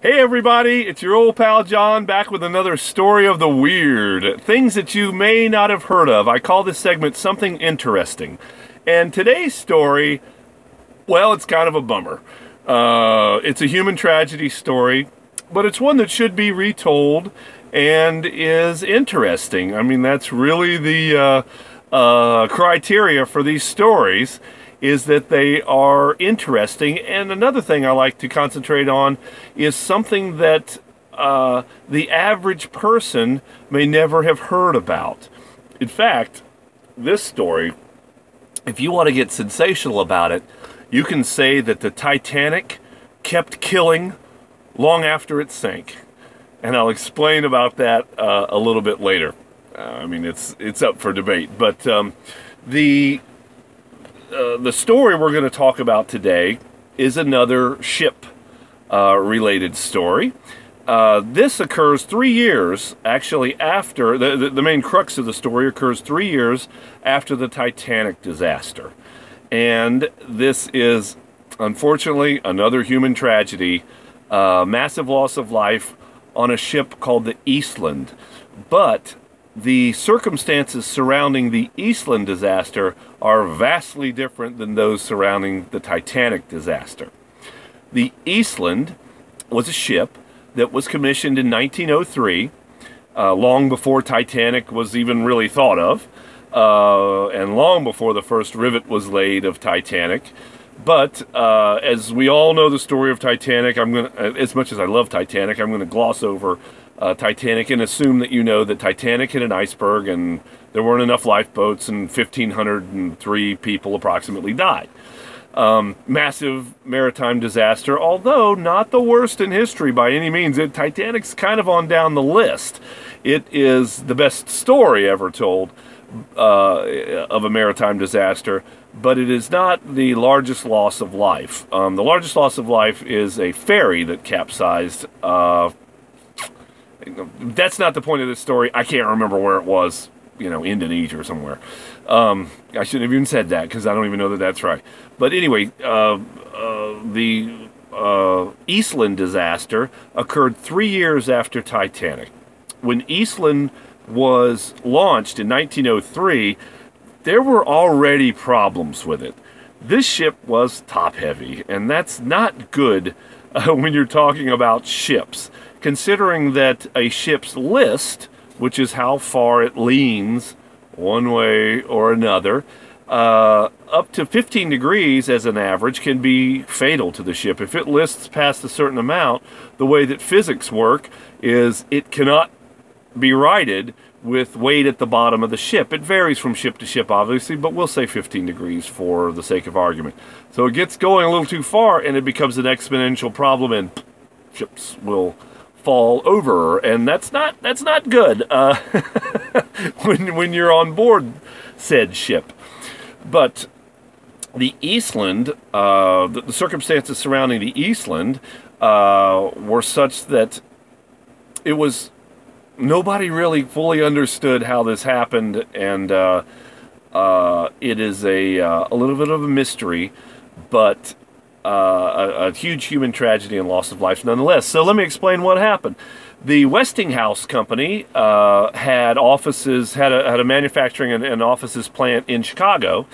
Hey everybody, it's your old pal John back with another story of the weird. Things that you may not have heard of. I call this segment Something Interesting. And today's story, well, it's kind of a bummer. It's a human tragedy story, but it's one that should be retold and is interesting. I mean, that's really the criteria for these stories, is that they are interesting. And another thing I like to concentrate on is something that the average person may never have heard about. In fact, this story, if you want to get sensational about it, you can say that the Titanic kept killing long after it sank. And I'll explain about that a little bit later. I mean, it's up for debate. But the story we're going to talk about today is another ship related story. This occurs 3 years, actually, after the main crux of the story occurs 3 years after the Titanic disaster. And this is, unfortunately, another human tragedy, massive loss of life on a ship called the Eastland. But the circumstances surrounding the Eastland disaster are vastly different than those surrounding the Titanic disaster. The Eastland was a ship that was commissioned in 1903, long before Titanic was even really thought of, and long before the first rivet was laid of Titanic. But as we all know the story of Titanic, as much as I love Titanic, I'm going to gloss over Titanic and assume that you know that Titanic hit an iceberg and there weren't enough lifeboats and 1,503 people approximately died. Massive maritime disaster, although not the worst in history by any means. Titanic's kind of on down the list. It is the best story ever told of a maritime disaster, but it is not the largest loss of life. The largest loss of life is a ferry that capsized. That's not the point of this story. I can't remember where it was, Indonesia or somewhere. I shouldn't have even said that because I don't even know that that's right. But anyway, the Eastland disaster occurred 3 years after Titanic. When Eastland was launched in 1903, there were already problems with it. This ship was top-heavy, and that's not good when you're talking about ships, considering that a ship's list, which is how far it leans one way or another, up to 15 degrees as an average can be fatal to the ship. If it lists past a certain amount, the way that physics work is it cannot be righted with weight at the bottom of the ship. It varies from ship to ship, obviously, but we'll say 15 degrees for the sake of argument. So it gets going a little too far, and it becomes an exponential problem, and ships will fall over, and that's not good when you're on board said ship. But the Eastland, the circumstances surrounding the Eastland were such that it was, nobody really fully understood how this happened, and it is a little bit of a mystery, but a huge human tragedy and loss of life nonetheless. So let me explain what happened. The Westinghouse Company had offices, had a manufacturing and offices plant in Chicago,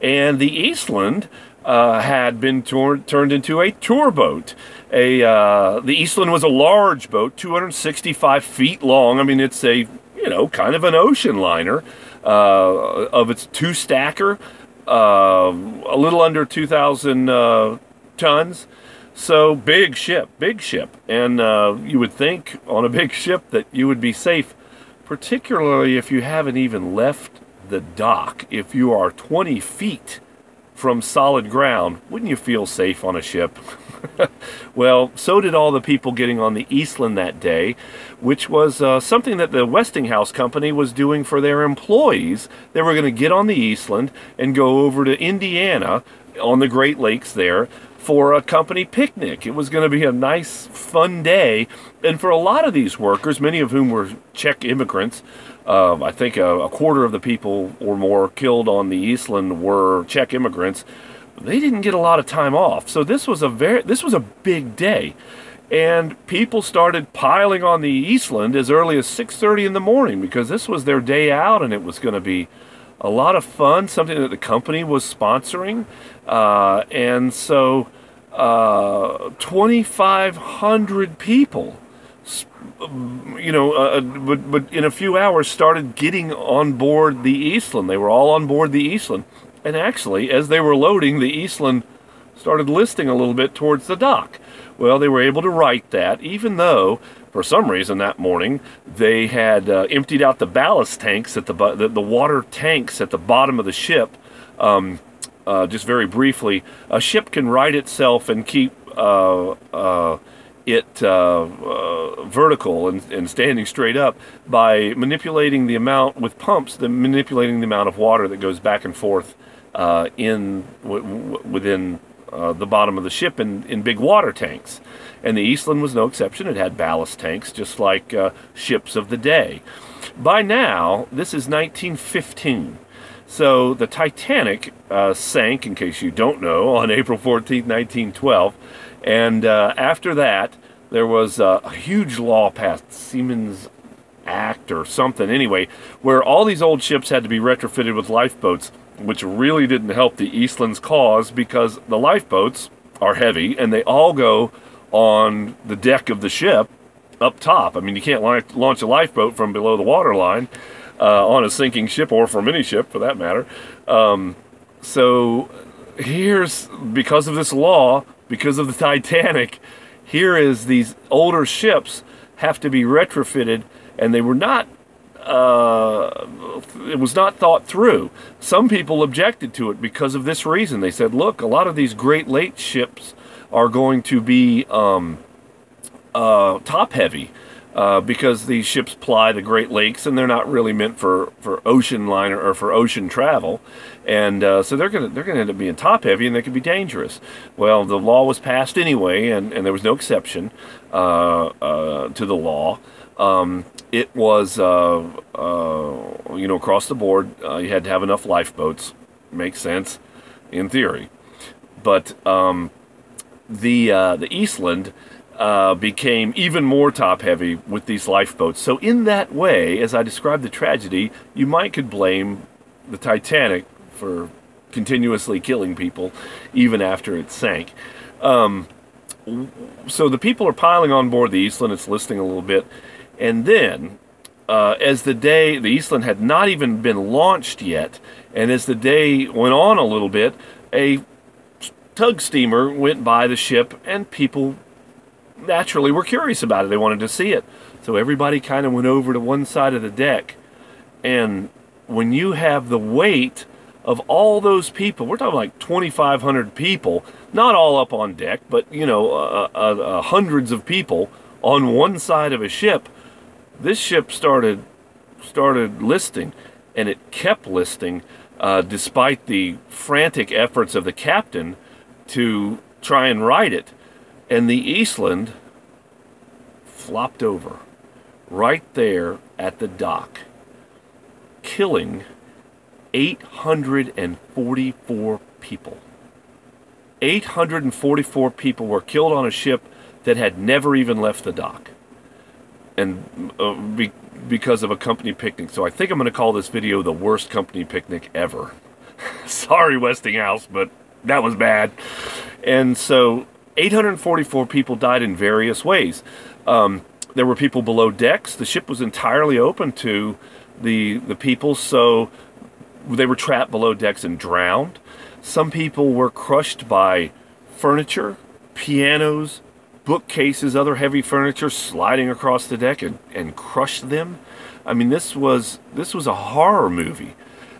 and the Eastland had been turned into a tour boat. The Eastland was a large boat, 265 feet long. I mean, it's a, kind of an ocean liner of its two-stacker, a little under 2,000 tons. So big ship. And you would think on a big ship that you would be safe, particularly if you haven't even left the dock. If you are 20 feet from solid ground, wouldn't you feel safe on a ship? Well, so did all the people getting on the Eastland that day, which was something that the Westinghouse Company was doing for their employees. They were going to get on the Eastland and go over to Indiana on the Great Lakes there for a company picnic. It was going to be a nice, fun day. And for a lot of these workers, many of whom were Czech immigrants, I think a quarter of the people or more killed on the Eastland were Czech immigrants. They didn't get a lot of time off. So this was a big day. And people started piling on the Eastland as early as 6:30 in the morning because this was their day out and it was going to be a lot of fun, something that the company was sponsoring. And so 2,500 people, but in a few hours started getting on board the Eastland. They were all on board the Eastland. And actually, as they were loading, the Eastland started listing a little bit towards the dock. Well, they were able to right that, even though, for some reason that morning, they had emptied out the ballast tanks at the water tanks at the bottom of the ship. Just very briefly, a ship can right itself and keep it vertical and standing straight up by manipulating the amount with pumps, manipulating the amount of water that goes back and forth within the bottom of the ship in big water tanks. And the Eastland was no exception. It had ballast tanks just like ships of the day. By now, this is 1915. So the Titanic sank, in case you don't know, on April 14th, 1912. And after that, there was a huge law passed, Seamen's Act or something, anyway, where all these old ships had to be retrofitted with lifeboats, which really didn't help the Eastland's cause because the lifeboats are heavy and they all go on the deck of the ship up top. I mean, you can't launch a lifeboat from below the waterline on a sinking ship, or from any ship for that matter. So here's, because of this law, because of the Titanic, here is these older ships have to be retrofitted, and they were not it was not thought through. Some people objected to it because of this reason. They said, look, a lot of these Great Lakes ships are going to be top heavy because these ships ply the Great Lakes and they're not really meant for ocean liner or for ocean travel. And so they're gonna end up being top heavy and they could be dangerous. Well, the law was passed anyway, and there was no exception to the law. It was, across the board, you had to have enough lifeboats. Makes sense, in theory. But the Eastland became even more top-heavy with these lifeboats. So in that way, as I described the tragedy, you could blame the Titanic for continuously killing people, even after it sank. So the people are piling on board the Eastland. It's listing a little bit. And then, as the Eastland had not even been launched yet, and as the day went on a little bit, a tug steamer went by the ship, and people naturally were curious about it. They wanted to see it. So everybody kind of went over to one side of the deck. And when you have the weight of all those people, we're talking like 2,500 people, not all up on deck, but, hundreds of people on one side of a ship. This ship started listing, and it kept listing despite the frantic efforts of the captain to try and right it. And the Eastland flopped over right there at the dock, killing 844 people. 844 people were killed on a ship that had never even left the dock, and because of a company picnic. So I think I'm going to call this video the worst company picnic ever. Sorry, Westinghouse, but that was bad. And so 844 people died in various ways. There were people below decks. The ship was entirely open to the people, so they were trapped below decks and drowned. Some people were crushed by furniture, pianos, bookcases, other heavy furniture sliding across the deck and crushed them. I mean, this was a horror movie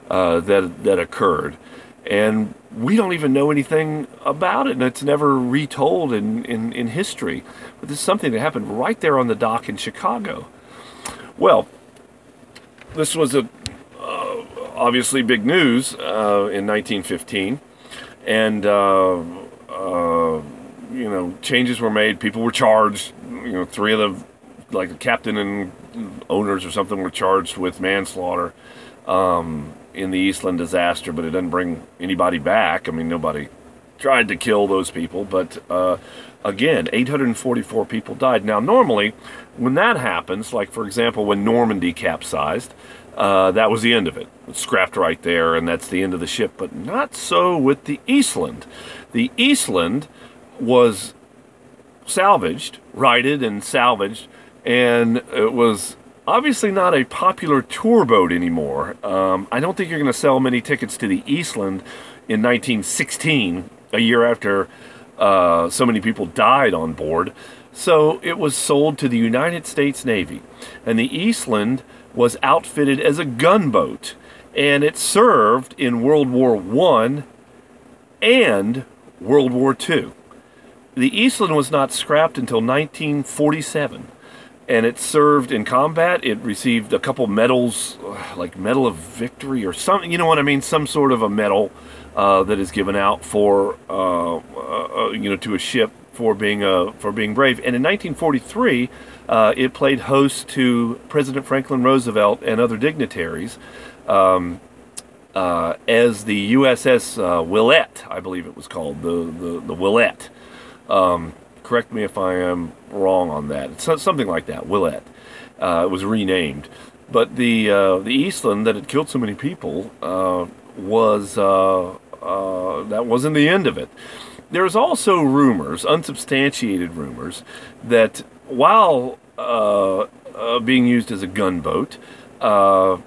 that occurred, and we don't even know anything about it, and it's never retold in history. But this is something that happened right there on the dock in Chicago. Well, this was obviously big news in 1915, and changes were made. People were charged. Three of the, like the captain and owners or something, were charged with manslaughter in the Eastland disaster, but it doesn't bring anybody back. I mean, nobody tried to kill those people, but again, 844 people died. Now, normally, when that happens, like for example, when Normandy capsized, that was the end of it. It's scrapped right there, and that's the end of the ship. But not so with the Eastland. The Eastland was salvaged, righted and salvaged, and it was obviously not a popular tour boat anymore. I don't think you're going to sell many tickets to the Eastland in 1916, a year after so many people died on board. So it was sold to the United States Navy, and the Eastland was outfitted as a gunboat, and it served in World War I and World War II. The Eastland was not scrapped until 1947, and it served in combat. It received a couple medals, like Medal of Victory or something, you know what I mean, some sort of a medal that is given out for to a ship for being brave. And in 1943, it played host to President Franklin Roosevelt and other dignitaries as the USS Willette, I believe it was called, the Willette. Correct me if I am wrong on that. It's something like that, Willette. It was renamed, but the Eastland that had killed so many people was that wasn't the end of it. There's also rumors, unsubstantiated rumors, that while being used as a gunboat, a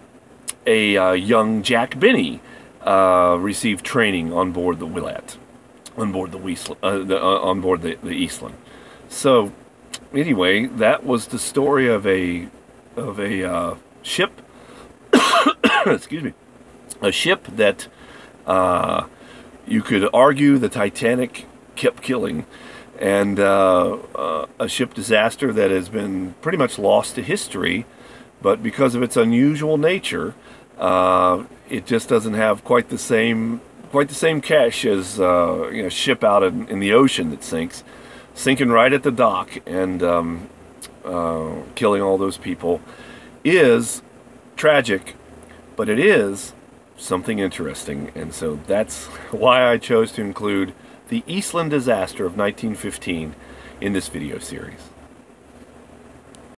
young Jack Benny received training on board the Willette, on board the Eastland. So, anyway, that was the story of a ship. Excuse me, a ship that you could argue the Titanic kept killing, and a ship disaster that has been pretty much lost to history, but because of its unusual nature, it just doesn't have quite the same cash as a ship out in the ocean that sinking right at the dock and killing all those people is tragic, but it is something interesting, and so that's why I chose to include the Eastland disaster of 1915 in this video series.